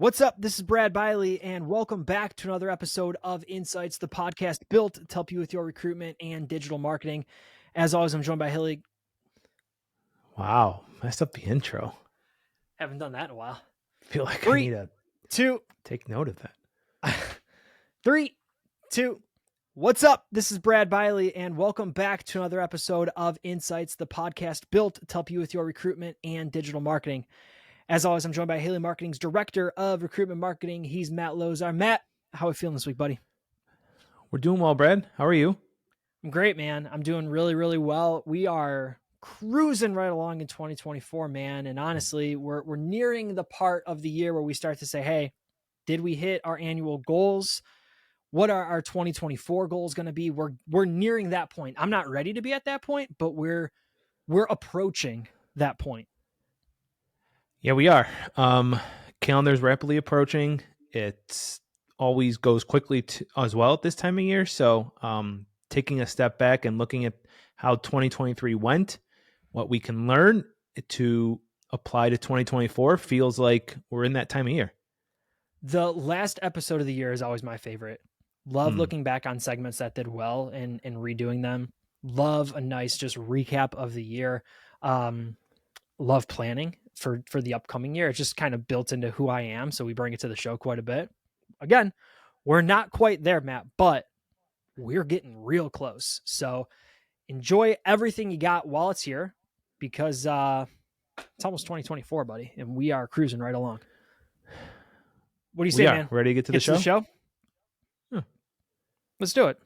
What's up? This is Brad Biley, and welcome back to another episode of InSights, the podcast built to help you with your recruitment and digital marketing. As always, I'm joined by Hilly. Wow, messed up the intro. Haven't done that in a while. I feel like I need to take note of that. 3, 2, what's up? This is Brad Biley, and welcome back to another episode of InSights, the podcast built to help you with your recruitment and digital marketing. As always, I'm joined by Haley Marketing's Director of Recruitment Marketing. He's Matt Lozar. Matt, how are we feeling this week, buddy? We're doing well, Brad. How are you? I'm great, man. I'm doing really, really well. We are cruising right along in 2024, man. And honestly, we're nearing the part of the year where we start to say, hey, did we hit our annual goals? What are our 2024 goals going to be? We're nearing that point. I'm not ready to be at that point, but we're approaching that point. Yeah, we are. Calendar's rapidly approaching. It always goes quickly as well at this time of year. So taking a step back and looking at how 2023 went, what we can learn to apply to 2024 feels like we're in that time of year. The last episode of the year is always my favorite. Love looking back on segments that did well and redoing them. Love a nice just recap of the year. Love planning for the upcoming year. It's just kind of built into who I am. So we bring it to the show quite a bit. Again, we're not quite there, Matt, but we're getting real close. So enjoy everything you got while it's here, because it's almost 2024, buddy, and we are cruising right along. What do you say, man? Ready to get to the show? Huh. Let's do it.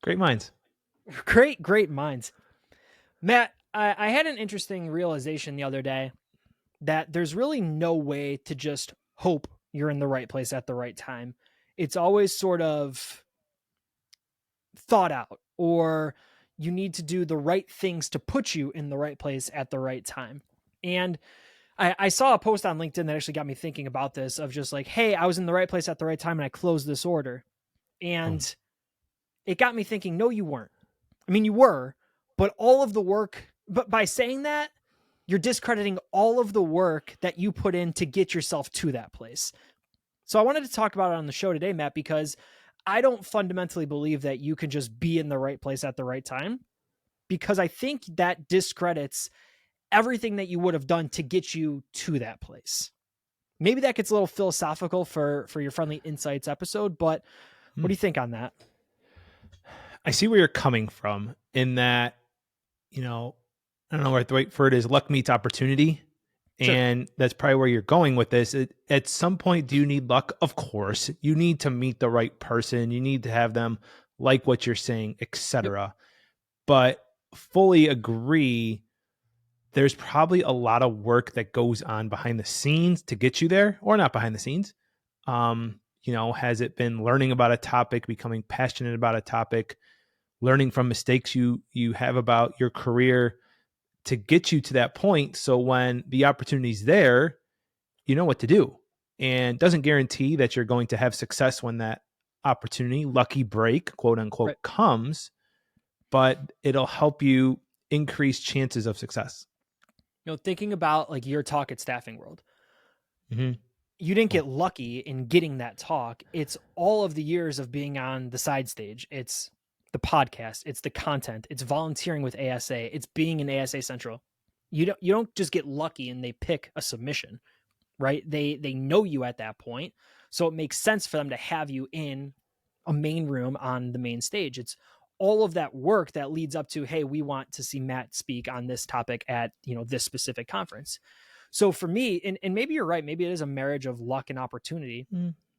Great minds. Great minds. Matt, I had an interesting realization the other day that there's really no way to just hope you're in the right place at the right time. It's always sort of thought out, or you need to do the right things to put you in the right place at the right time. And I saw a post on LinkedIn that actually got me thinking about this, of just like, hey, I was in the right place at the right time and I closed this order. And it got me thinking, no, you weren't. I mean, you were, but all of the work, but by saying that, you're discrediting all of the work that you put in to get yourself to that place. So I wanted to talk about it on the show today, Matt, because I don't fundamentally believe that you can just be in the right place at the right time, because I think that discredits everything that you would have done to get you to that place. Maybe that gets a little philosophical for your Friendly Insights episode, but what do you think on that? I see where you're coming from in that, I don't know what the right word is, luck meets opportunity. Sure. And that's probably where you're going with this. At some point, do you need luck? Of course. You need to meet the right person. You need to have them like what you're saying, etc. Yep. But fully agree, there's probably a lot of work that goes on behind the scenes to get you there, or not behind the scenes. Has it been learning about a topic, becoming passionate about a topic, learning from mistakes you have about your career to get you to that point? So when the opportunity's there, you know what to do. And doesn't guarantee that you're going to have success when that opportunity, lucky break, quote unquote, right, comes, but it'll help you increase chances of success. Thinking about like your talk at Staffing World, you didn't get lucky in getting that talk. It's all of the years of being on the side stage. It's the podcast, it's the content, it's volunteering with ASA, it's being in ASA Central. You don't just get lucky and they pick a submission, right? They know you at that point. So it makes sense for them to have you in a main room on the main stage. It's all of that work that leads up to, hey, we want to see Matt speak on this topic at, this specific conference. So for me, and maybe you're right, maybe it is a marriage of luck and opportunity,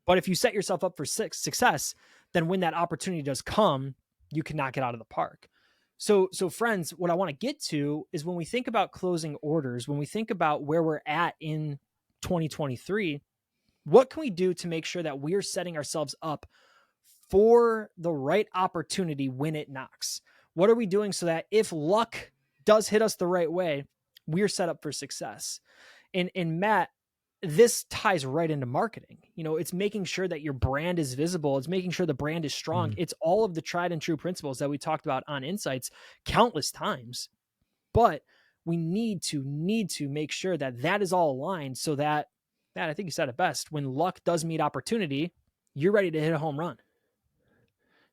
but if you set yourself up for success, then when that opportunity does come, you can knock it out of the park. So friends, what I want to get to is when we think about closing orders, when we think about where we're at in 2023, what can we do to make sure that we're setting ourselves up for the right opportunity when it knocks? What are we doing so that if luck does hit us the right way, we're set up for success? And Matt, this ties right into marketing. It's making sure that your brand is visible. It's making sure the brand is strong. It's all of the tried and true principles that we talked about on InSights countless times. But we need to make sure that is all aligned so that Matt, I think you said it best. When luck does meet opportunity, you're ready to hit a home run.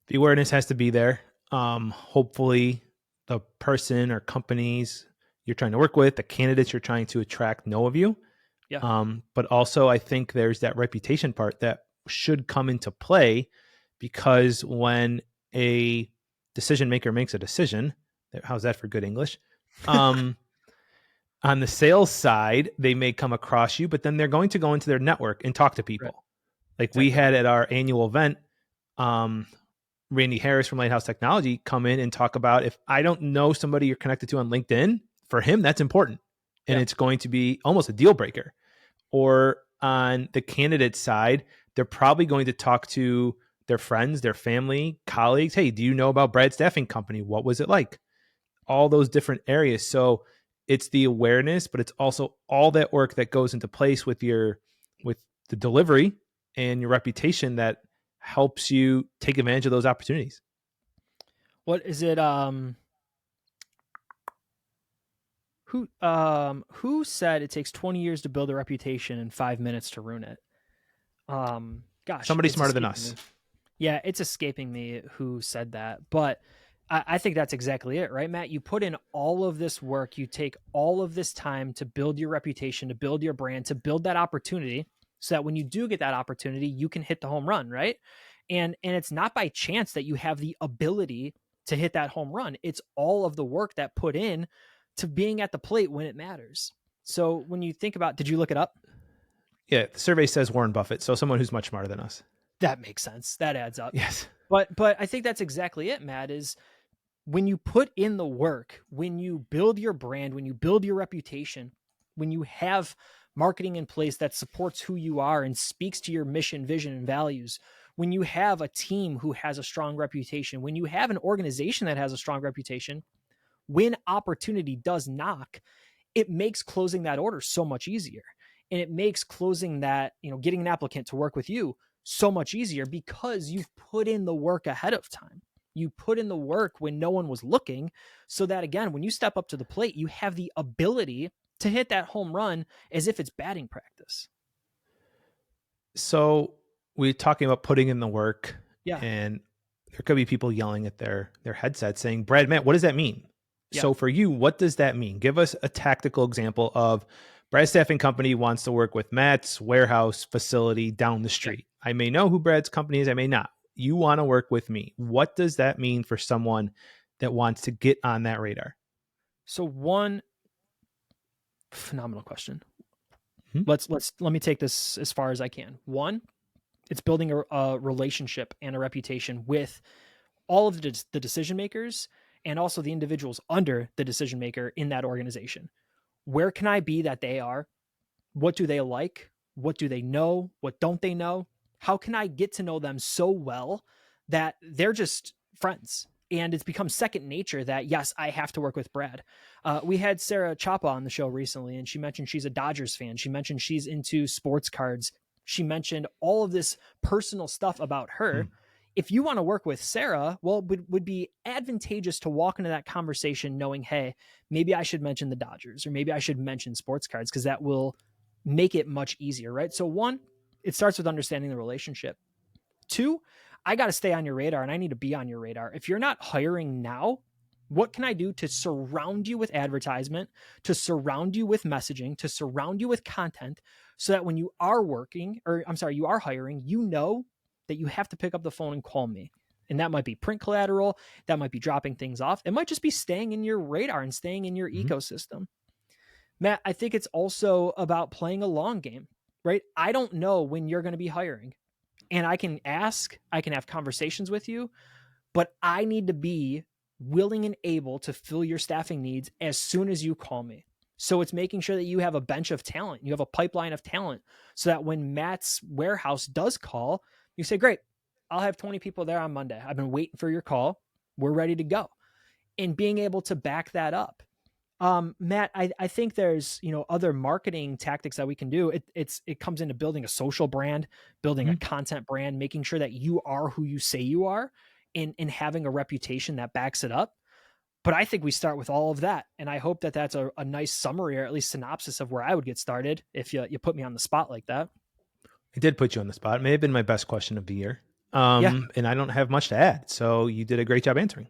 The awareness has to be there. Hopefully the person or companies you're trying to work with, the candidates you're trying to attract know of you. Yeah. But also I think there's that reputation part that should come into play, because when a decision maker makes a decision, how's that for good English? On the sales side, they may come across you, but then they're going to go into their network and talk to Right. people. Like we Exactly. had at our annual event, Randy Harris from Lighthouse Technology come in and talk about, if I don't know somebody you're connected to on LinkedIn, for him, that's important. And Yeah. it's going to be almost a deal breaker. Or on the candidate side, they're probably going to talk to their friends, their family, colleagues. Hey, do you know about Brad Staffing Company? What was it like? All those different areas. So it's the awareness, but it's also all that work that goes into place with the delivery and your reputation that helps you take advantage of those opportunities. What is it? Who said it takes 20 years to build a reputation and 5 minutes to ruin it? Gosh, Somebody it's smarter than escaping us. me. Yeah, it's escaping me who said that, but I think that's exactly it, right, Matt? You put in all of this work, you take all of this time to build your reputation, to build your brand, to build that opportunity, so that when you do get that opportunity, you can hit the home run, right? And it's not by chance that you have the ability to hit that home run. It's all of the work that put in to being at the plate when it matters. So when you think about, did you look it up? Yeah, the survey says Warren Buffett, so someone who's much smarter than us. That makes sense. That adds up. Yes. But I think that's exactly it, Matt, is when you put in the work, when you build your brand, when you build your reputation, when you have marketing in place that supports who you are and speaks to your mission, vision, and values, when you have a team who has a strong reputation, when you have an organization that has a strong reputation, when opportunity does knock, it makes closing that order so much easier. And it makes closing that, getting an applicant to work with you so much easier because you've put in the work ahead of time. You put in the work when no one was looking, so that again, when you step up to the plate, you have the ability to hit that home run as if it's batting practice. So we're talking about putting in the work, Yeah. and there could be people yelling at their headset saying, Brad, Matt, what does that mean? Yeah. So for you, what does that mean? Give us a tactical example of Brad Staffing Company wants to work with Matt's warehouse facility down the street. Yeah. I may know who Brad's company is. I may not. You want to work with me. What does that mean for someone that wants to get on that radar? So one phenomenal question. Let me take this as far as I can. One, it's building a relationship and a reputation with all of the decision makers and also the individuals under the decision maker in that organization. Where can I be that they are? What do they like? What do they know? What don't they know? How can I get to know them so well that they're just friends? And it's become second nature that, yes, I have to work with Brad. We had Sarah Chapa on the show recently, and she mentioned she's a Dodgers fan. She mentioned she's into sports cards. She mentioned all of this personal stuff about her. If you want to work with Sarah, well, it would be advantageous to walk into that conversation knowing, hey, maybe I should mention the Dodgers, or maybe I should mention sports cards, because that will make it much easier, right? So one, it starts with understanding the relationship. Two, I got to stay on your radar and I need to be on your radar. If you're not hiring now, what can I do to surround you with advertisement, to surround you with messaging, to surround you with content, so that when you are you are hiring, you know that you have to pick up the phone and call me. And that might be print collateral. That might be dropping things off. It might just be staying in your radar and staying in your ecosystem. Matt, I think it's also about playing a long game, right? I don't know when you're going to be hiring, and I can ask, I can have conversations with you, but I need to be willing and able to fill your staffing needs as soon as you call me. So it's making sure that you have a bench of talent, you have a pipeline of talent, so that when Matt's warehouse does call, you say, great, I'll have 20 people there on Monday. I've been waiting for your call. We're ready to go. And being able to back that up. Matt, I think there's, other marketing tactics that we can do. It comes into building a social brand, building a content brand, making sure that you are who you say you are, and having a reputation that backs it up. But I think we start with all of that. And I hope that that's a nice summary or at least synopsis of where I would get started if you put me on the spot like that. I did put you on the spot. It may have been my best question of the year. Yeah, And I don't have much to add. So you did a great job answering.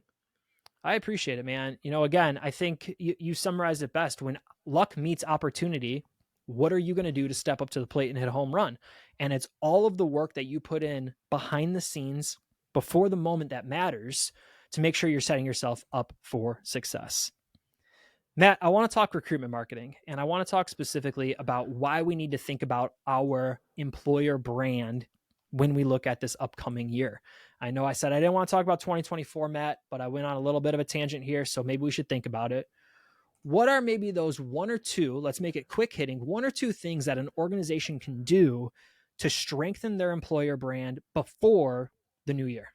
I appreciate it, man. Again, I think you summarized it best. When luck meets opportunity, what are you going to do to step up to the plate and hit a home run? And it's all of the work that you put in behind the scenes before the moment that matters to make sure you're setting yourself up for success. Matt, I want to talk recruitment marketing, and I want to talk specifically about why we need to think about our employer brand when we look at this upcoming year. I know I said I didn't want to talk about 2024, Matt, but I went on a little bit of a tangent here, so maybe we should think about it. What are maybe those one or two, let's make it quick hitting, one or two things that an organization can do to strengthen their employer brand before the new year?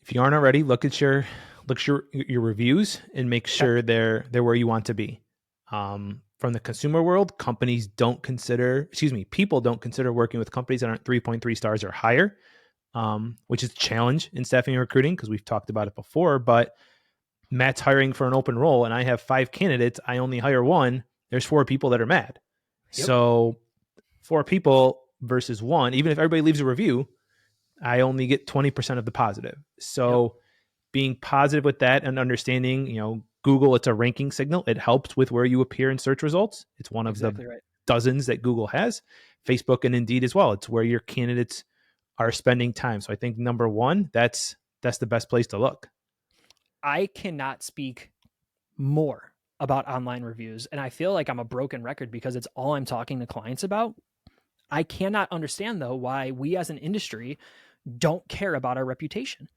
If you aren't already, look at your reviews and make sure they're where you want to be. From the consumer world, people don't consider working with companies that aren't 3.3 stars or higher, which is a challenge in staffing and recruiting because we've talked about it before. But Matt's hiring for an open role and I have 5 candidates. I only hire one. There's 4 people that are mad. Yep. So 4 people versus 1, even if everybody leaves a review, I only get 20% of the positive. So being positive with that and understanding, Google, it's a ranking signal. It helps with where you appear in search results. It's one of the dozens that Google has. Facebook and Indeed as well. It's where your candidates are spending time. So I think number 1, that's the best place to look. I cannot speak more about online reviews, and I feel like I'm a broken record because it's all I'm talking to clients about. I cannot understand, though, why we as an industry don't care about our reputation.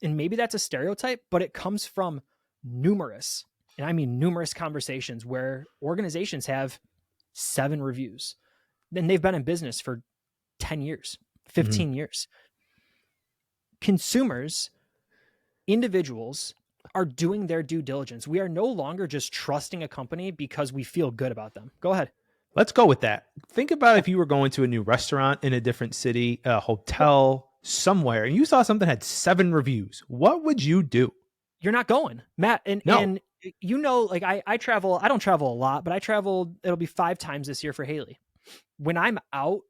And maybe that's a stereotype, but it comes from numerous, and I mean numerous conversations where organizations have 7 reviews. Then they've been in business for 10 years, 15 years. Consumers, individuals are doing their due diligence. We are no longer just trusting a company because we feel good about them. Go ahead. Let's go with that. Think about if you were going to a new restaurant in a different city, a hotel, somewhere, and you saw something that had 7 reviews. What would you do? You're not going, Matt. And like I travel, I don't travel a lot, but I traveled, it'll be 5 times this year for Haley. When I'm out,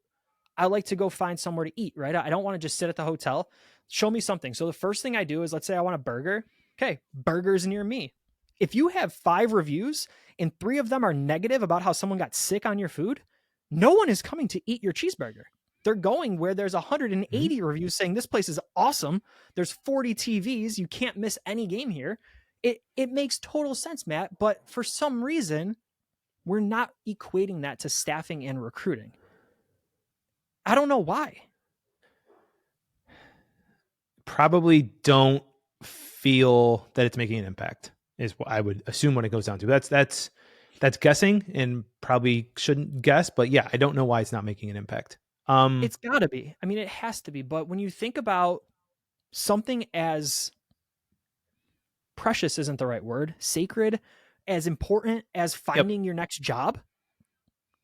I like to go find somewhere to eat, right? I don't want to just sit at the hotel. Show me something. So the first thing I do is, let's say I want a burger. Okay, burgers near me. If you have 5 reviews and 3 of them are negative about how someone got sick on your food, no one is coming to eat your cheeseburger. They're going where there's 180 reviews saying this place is awesome. There's 40 TVs. You can't miss any game here. It makes total sense, Matt. But for some reason, we're not equating that to staffing and recruiting. I don't know why. Probably don't feel that it's making an impact is what I would assume when it goes down to. That's guessing and probably shouldn't guess, but yeah, I don't know why it's not making an impact. It's gotta be. I mean, it has to be. But when you think about something as precious isn't the right word, sacred, as important as finding your next job,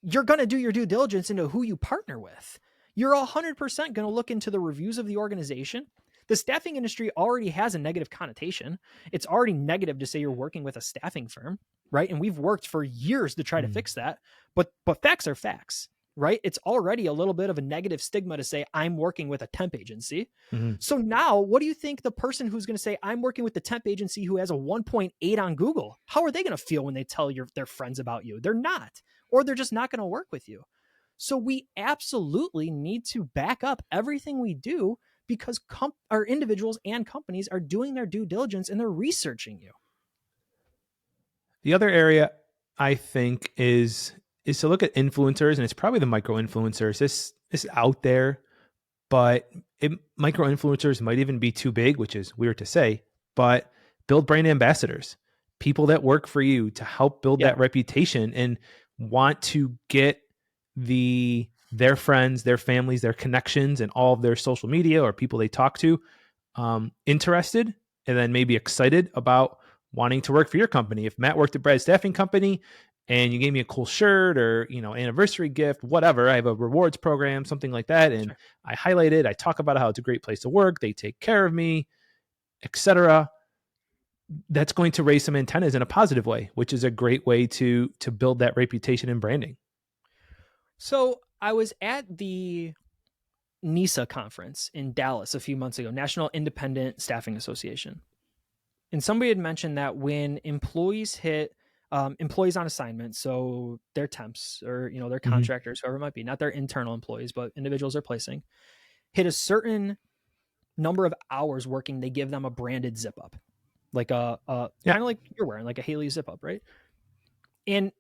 you're going to do your due diligence into who you partner with. You're 100% going to look into the reviews of the organization. The staffing industry already has a negative connotation. It's already negative to say you're working with a staffing firm, right? And we've worked for years to try to fix that. But facts are facts, right? It's already a little bit of a negative stigma to say I'm working with a temp agency. So now what do you think the person who's going to say I'm working with the temp agency who has a 1.8 on Google, how are they going to feel when they tell their friends about you? They're not, or they're just not going to work with you. So we absolutely need to back up everything we do because our individuals and companies are doing their due diligence and they're researching you. The other area I think is to look at influencers, and it's probably the micro influencers. This is out there, but micro influencers might even be too big, which is weird to say, but build brand ambassadors, people that work for you to help build that reputation and want to get their friends, their families, their connections, and all of their social media or people they talk to interested and then maybe excited about wanting to work for your company. If Matt worked at Brad's staffing company and you gave me a cool shirt or, anniversary gift, whatever, I have a rewards program, something like that. And I highlight it. I talk about how it's a great place to work. They take care of me, etc. that's going to raise some antennas in a positive way, which is a great way to build that reputation and branding. So I was at the NISA conference in Dallas a few months ago, National Independent Staffing Association. And somebody had mentioned that when employees hit employees on assignment, so their temps or their contractors, whoever it might be, not their internal employees, but individuals they're placing, hit a certain number of hours working, they give them a branded zip up, like kind of like you're wearing, like a Haley zip up, right? And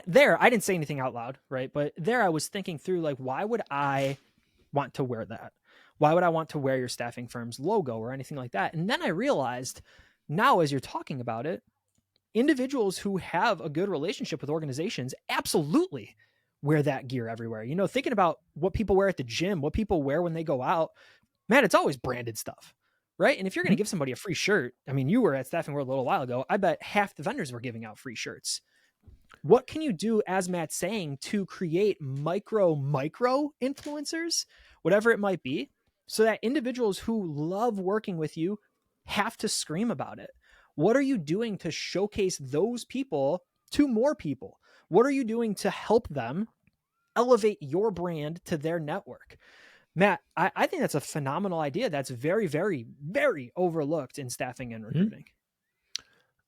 there, I didn't say anything out loud, right? But there, I was thinking through, like, why would I want to wear that? Why would I want to wear your staffing firm's logo or anything like that? And then I realized, now as you're talking about it, individuals who have a good relationship with organizations absolutely wear that gear everywhere. Thinking about what people wear at the gym, what people wear when they go out, man, it's always branded stuff, right? And if you're going to give somebody a free shirt, I mean, you were at Staffing World a little while ago, I bet half the vendors were giving out free shirts. What can you do, as Matt's saying, to create micro influencers, whatever it might be, so that individuals who love working with you have to scream about it? What are you doing to showcase those people to more people? What are you doing to help them elevate your brand to their network? Matt, I think that's a phenomenal idea. That's very, very, very overlooked in staffing and recruiting.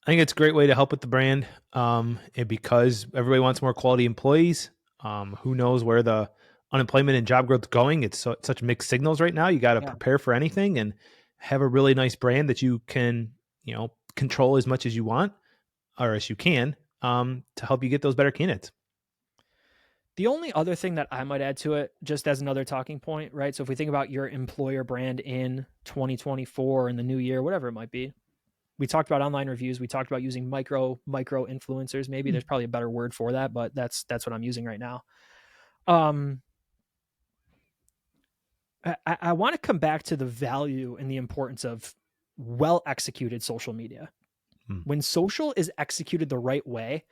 I think it's a great way to help with the brand. And because everybody wants more quality employees, who knows where the unemployment and job growth is going? It's such mixed signals right now. You got to prepare for anything and have a really nice brand that you can, control as much as you want or as you can, to help you get those better candidates. The only other thing that I might add to it, just as another talking point, right? So if we think about your employer brand in 2024, in the new year, whatever it might be, we talked about online reviews. We talked about using micro influencers. Maybe there's probably a better word for that, but that's what I'm using right now. I want to come back to the value and the importance of well-executed social media. When social is executed the right way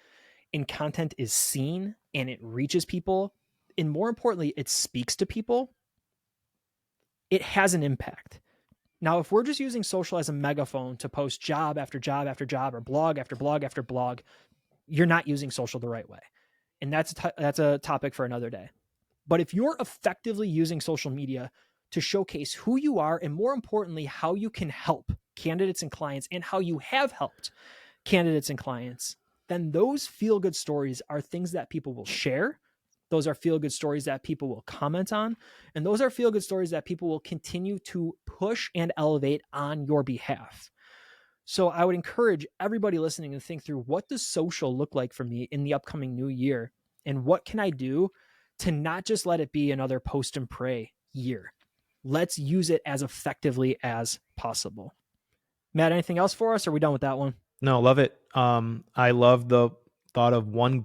and content is seen and it reaches people, and more importantly, it speaks to people, it has an impact. Now, if we're just using social as a megaphone to post job after job after job or blog after blog after blog, you're not using social the right way. And that's a topic for another day. But if you're effectively using social media to showcase who you are, and more importantly, how you can help candidates and clients, and how you have helped candidates and clients, then those feel-good stories are things that people will share. Those are feel-good stories that people will comment on. And those are feel-good stories that people will continue to push and elevate on your behalf. So I would encourage everybody listening to think through, what does social look like for me in the upcoming new year? And what can I do to not just let it be another post and pray year? Let's use it as effectively as possible. Matt, anything else for us? Or are we done with that one? No, love it. I love the thought of one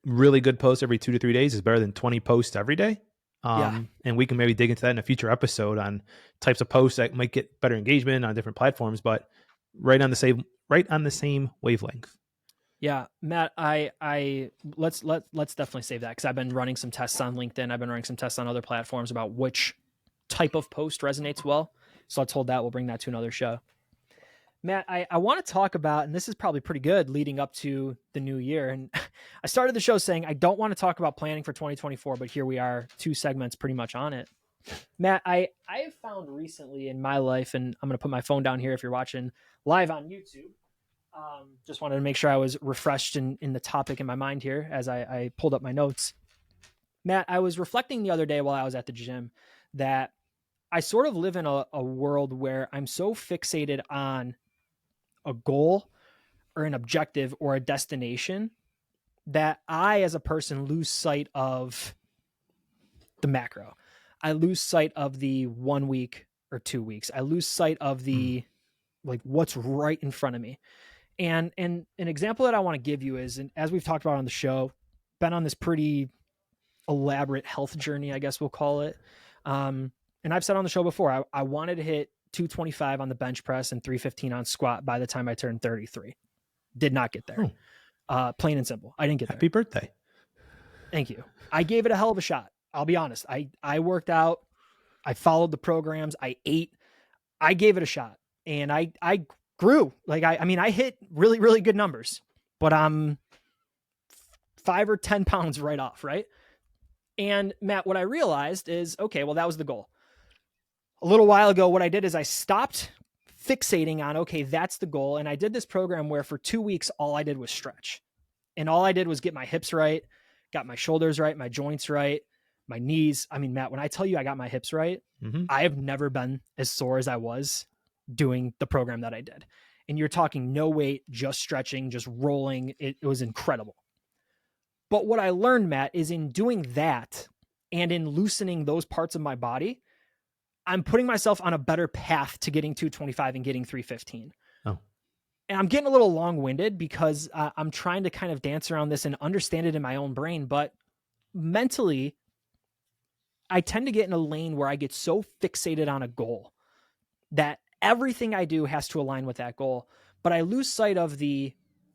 really good post every 2 to 3 days is better than 20 posts every day. And we can maybe dig into that in a future episode on types of posts that might get better engagement on different platforms, but right on the same wavelength. Yeah, Matt, let's definitely save that, because I've been running some tests on LinkedIn. I've been running some tests on other platforms about which type of post resonates well. So let's hold that. We'll bring that to another show. Matt, I want to talk about, and this is probably pretty good leading up to the new year. And I started the show saying I don't want to talk about planning for 2024, but here we are, 2 segments pretty much on it. Matt, I have found recently in my life, and I'm going to put my phone down here if you're watching live on YouTube. Just wanted to make sure I was refreshed in the topic in my mind here as I pulled up my notes. Matt, I was reflecting the other day while I was at the gym that I sort of live in a world where I'm so fixated on a goal or an objective or a destination that I, as a person, lose sight of the macro. I lose sight of the 1 week or 2 weeks. I lose sight of the like what's right in front of me. And an example that I want to give you is, and as we've talked about on the show, been on this pretty elaborate health journey, I guess we'll call it. And I've said on the show before, I wanted to hit 225 on the bench press and 315 on squat by the time I turned 33. Did not get there. Plain and simple. I didn't get there. Happy birthday. Thank you. I gave it a hell of a shot. I'll be honest. I worked out. I followed the programs. I ate. I gave it a shot. And I grew. Like, I mean, I hit really, really good numbers, but I'm 5 or 10 pounds right off. Right. And Matt, what I realized is, okay, well, that was the goal. A little while ago, what I did is I stopped fixating on, okay, that's the goal. And I did this program where for 2 weeks, all I did was stretch. And all I did was get my hips right, got my shoulders right, my joints right, my knees. I mean, Matt, when I tell you I got my hips right, I have never been as sore as I was doing the program that I did. And you're talking no weight, just stretching, just rolling. It was incredible. But what I learned, Matt, is in doing that and in loosening those parts of my body, I'm putting myself on a better path to getting 225 and getting 315. Oh. And I'm getting a little long-winded because I'm trying to kind of dance around this and understand it in my own brain. But mentally, I tend to get in a lane where I get so fixated on a goal that everything I do has to align with that goal. But I lose sight of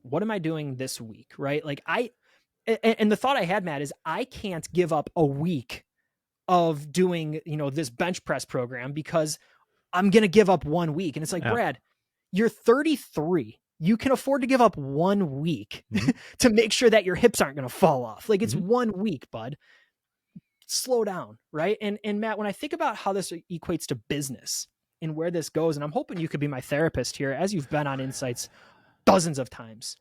what am I doing this week, right? Like and the thought I had, Matt, is I can't give up a week of doing, this bench press program because I'm going to give up 1 week. And it's like, Brad, you're 33. You can afford to give up 1 week to make sure that your hips aren't going to fall off. Like, it's 1 week, bud. Slow down. Right. And Matt, when I think about how this equates to business and where this goes, and I'm hoping you could be my therapist here, as you've been on InSights dozens of times.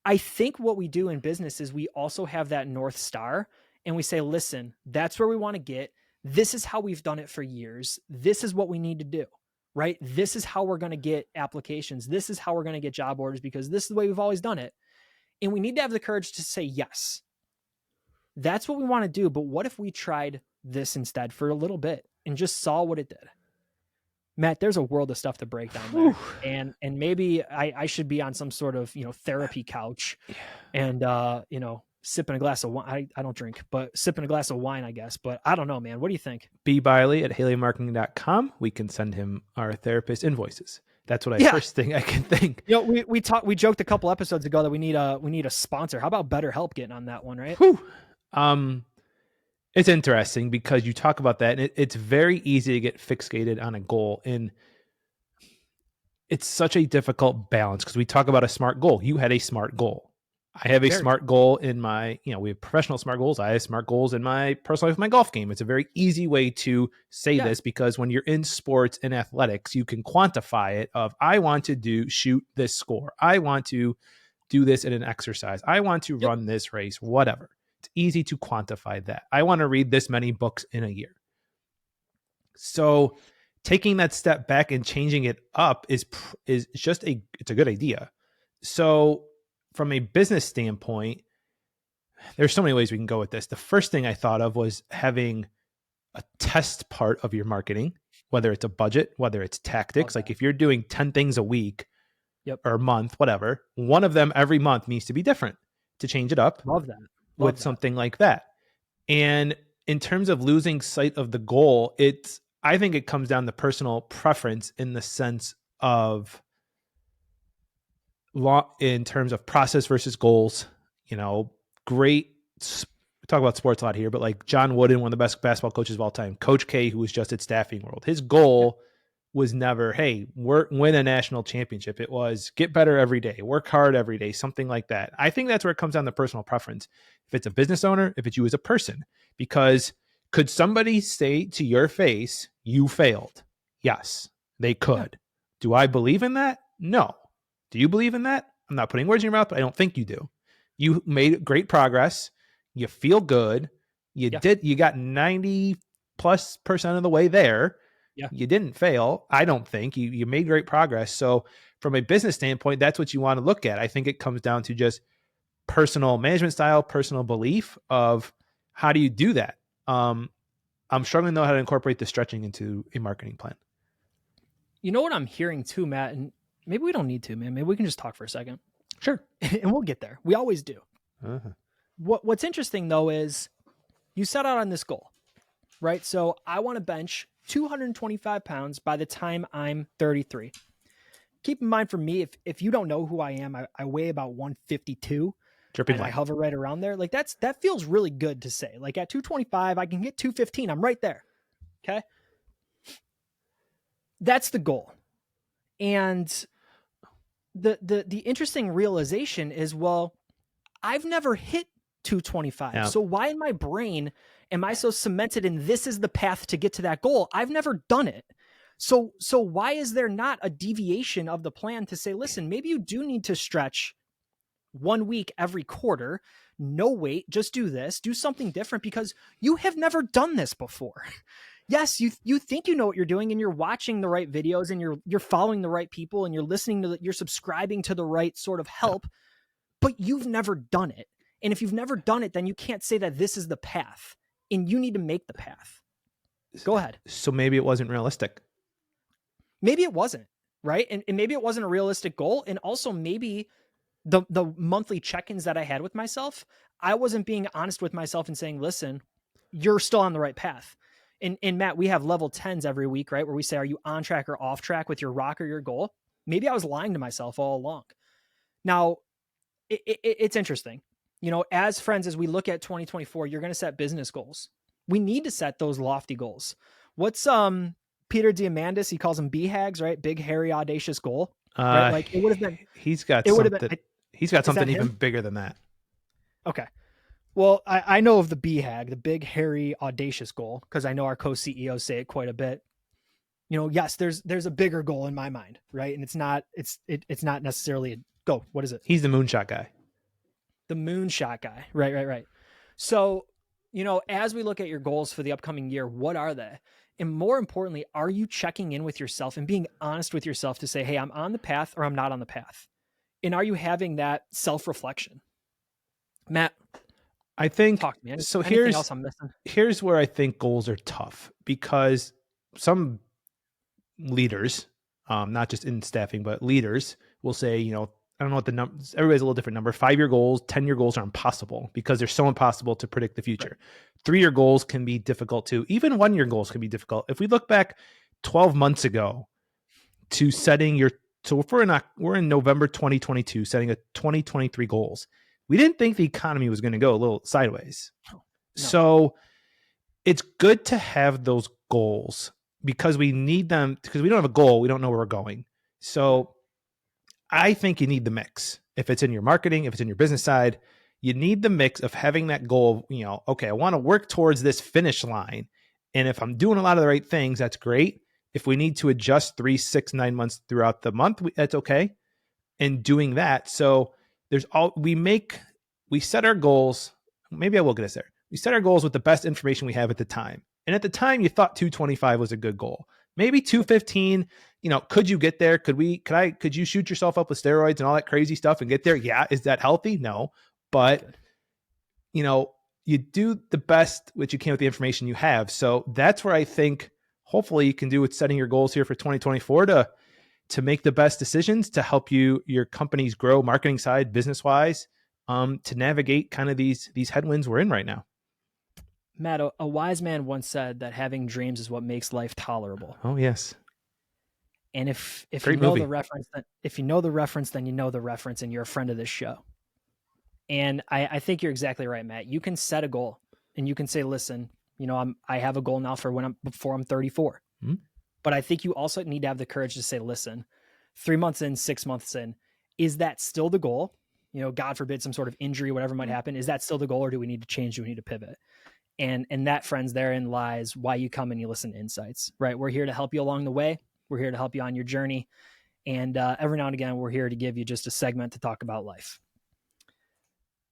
I think what we do in business is we also have that North Star. And we say, listen, that's where we want to get. This is how we've done it for years. This is what we need to do, right? This is how we're going to get applications. This is how we're going to get job orders because this is the way we've always done it. And we need to have the courage to say, yes, that's what we want to do. But what if we tried this instead for a little bit and just saw what it did? Matt, there's a world of stuff to break down there. And maybe I should be on some sort of, therapy couch and, sipping a glass of wine. I don't drink, but sipping a glass of wine, I guess. But I don't know, man. What do you think? B. Biley at haleymarketing.com. We can send him our therapist invoices. That's what first thing I can think. We joked a couple episodes ago that we need a sponsor. How about BetterHelp getting on that one, right? It's interesting because you talk about that and it's very easy to get fixated on a goal. And it's such a difficult balance because we talk about a SMART goal. You had a SMART goal. I have a SMART goal in my, we have professional SMART goals. I have SMART goals in my personal life, my golf game. It's a very easy way to say this because when you're in sports and athletics, you can quantify it of, I want to shoot this score. I want to do this in an exercise. I want to run this race, whatever. It's easy to quantify that. I want to read this many books in a year. So taking that step back and changing it up is just it's a good idea. So from a business standpoint, there's so many ways we can go with this. The first thing I thought of was having a test part of your marketing, whether it's a budget, whether it's tactics. Like if you're doing 10 things a week or a month, whatever, one of them every month needs to be different to change it up. Love that. With something like that. And in terms of losing sight of the goal, I think it comes down to personal preference in the sense of in terms of process versus goals. Great. We talk about sports a lot here, but like John Wooden, one of the best basketball coaches of all time, Coach K, who was just at Staffing World, his goal was never, hey, win a national championship. It was get better every day, work hard every day, something like that. I think that's where it comes down to personal preference. If it's a business owner, if it's you as a person, because could somebody say to your face, you failed? Yes, they could. Yeah. Do I believe in that? No. Do you believe in that? I'm not putting words in your mouth, but I don't think you do. You made great progress. You feel good. You got 90+% of the way there. Yeah. You didn't fail. I don't think you made great progress. So from a business standpoint, that's what you want to look at. I think it comes down to just personal management style, personal belief of how do you do that? I'm struggling to know how to incorporate the stretching into a marketing plan. You know what I'm hearing too, Matt, and maybe we don't need to, man. Maybe we can just talk for a second. Sure. And we'll get there. We always do. Uh-huh. What's interesting though, is you set out on this goal, right? So I want to bench 225 pounds by the time I'm 33. Keep in mind for me, if you don't know who I am, I weigh about 152. And I hover right around there. Like that feels really good to say. Like at 225, I can get 215. I'm right there. Okay. That's the goal. And the interesting realization is, well, I've never hit 225. Yeah. So why in my brain am I so cemented in this is the path to get to that goal? I've never done it. So why is there not a deviation of the plan to say, listen, maybe you do need to stretch 1 week every quarter, no weight, just do this, do something different because you have never done this before. Yes, you think you know what you're doing and you're watching the right videos and you're following the right people and you're listening to you're subscribing to the right sort of help, but you've never done it. And if you've never done it, then you can't say that this is the path and you need to make the path. Go ahead. So maybe it wasn't realistic. Maybe it wasn't, right? And maybe it wasn't a realistic goal. And also maybe the monthly check-ins that I had with myself, I wasn't being honest with myself and saying, listen, you're still on the right path. And Matt, we have level 10s every week, right? Where we say, are you on track or off track with your rock or your goal? Maybe I was lying to myself all along. Now, it's interesting. You know, as friends, as we look at 2024, you're going to set business goals. We need to set those lofty goals. What's Peter Diamandis? He calls them BHAGs, right? Big, hairy, audacious goal. Right? Like it would have been. He's got something even bigger than that. Okay. Well, I know of the BHAG, the big, hairy, audacious goal, because I know our co-CEOs say it quite a bit. You know, yes, there's a bigger goal in my mind, right? And it's not necessarily a go. What is it? He's the moonshot guy. The moonshot guy. Right. So, you know, as we look at your goals for the upcoming year, what are they? And more importantly, are you checking in with yourself and being honest with yourself to say, hey, I'm on the path or I'm not on the path? And are you having that self-reflection? Matt, I think talk to me. So Anything else I'm missing? Here's where I think goals are tough because some leaders, not just in staffing, but leaders will say, you know, I don't know what the numbers, everybody's a little different number. 5-year goals, 10-year goals are impossible because they're so impossible to predict the future. Right. 3-year goals can be difficult too. Even 1-year goals can be difficult. If we look back 12 months ago to setting so if we're in November 2022, setting a 2023 goals, we didn't think the economy was going to go a little sideways. No. So it's good to have those goals because we need them because we don't have a goal. We don't know where we're going. So I think you need the mix. If it's in your marketing, if it's in your business side, you need the mix of having that goal, you know, okay, I want to work towards this finish line. And if I'm doing a lot of the right things, that's great. If we need to adjust 3, 6, 9 months throughout the month, that's okay. And doing that. So we set our goals. Maybe I will get us there. We set our goals with the best information we have at the time. And at the time you thought 225 was a good goal. Maybe 215, you know, could you get there? Could you shoot yourself up with steroids and all that crazy stuff and get there? Yeah. Is that healthy? No. But, you know, you do the best which you can with the information you have. So that's where I think hopefully you can do with setting your goals here for 2024 to make the best decisions to help your companies grow marketing side, business wise, to navigate kind of these headwinds we're in right now. Matt, a wise man once said that having dreams is what makes life tolerable. Oh, yes. And if you know the reference, then you know the reference and you're a friend of this show. And I think you're exactly right, Matt. You can set a goal and you can say, listen, you know, I have a goal now for before I'm 34. Mm-hmm. But I think you also need to have the courage to say, listen, 3 months in, 6 months in, is that still the goal? You know, God forbid some sort of injury, whatever might happen. Is that still the goal or do we need to change? Do we need to pivot? And that, friends, therein lies why you come and you listen to InSights, right? We're here to help you along the way. We're here to help you on your journey. And every now and again, we're here to give you just a segment to talk about life.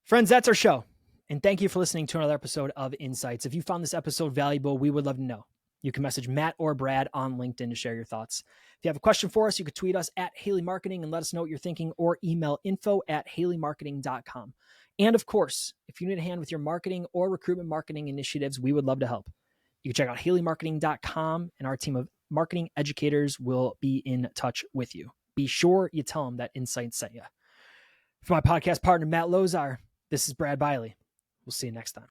Friends, that's our show. And thank you for listening to another episode of InSights. If you found this episode valuable, we would love to know. You can message Matt or Brad on LinkedIn to share your thoughts. If you have a question for us, you could tweet us at Haley Marketing and let us know what you're thinking, or email info@haleymarketing.com. And of course, if you need a hand with your marketing or recruitment marketing initiatives, we would love to help. You can check out haleymarketing.com and our team of marketing educators will be in touch with you. Be sure you tell them that InSights sent you. For my podcast partner, Matt Lozar, this is Brad Biley. We'll see you next time.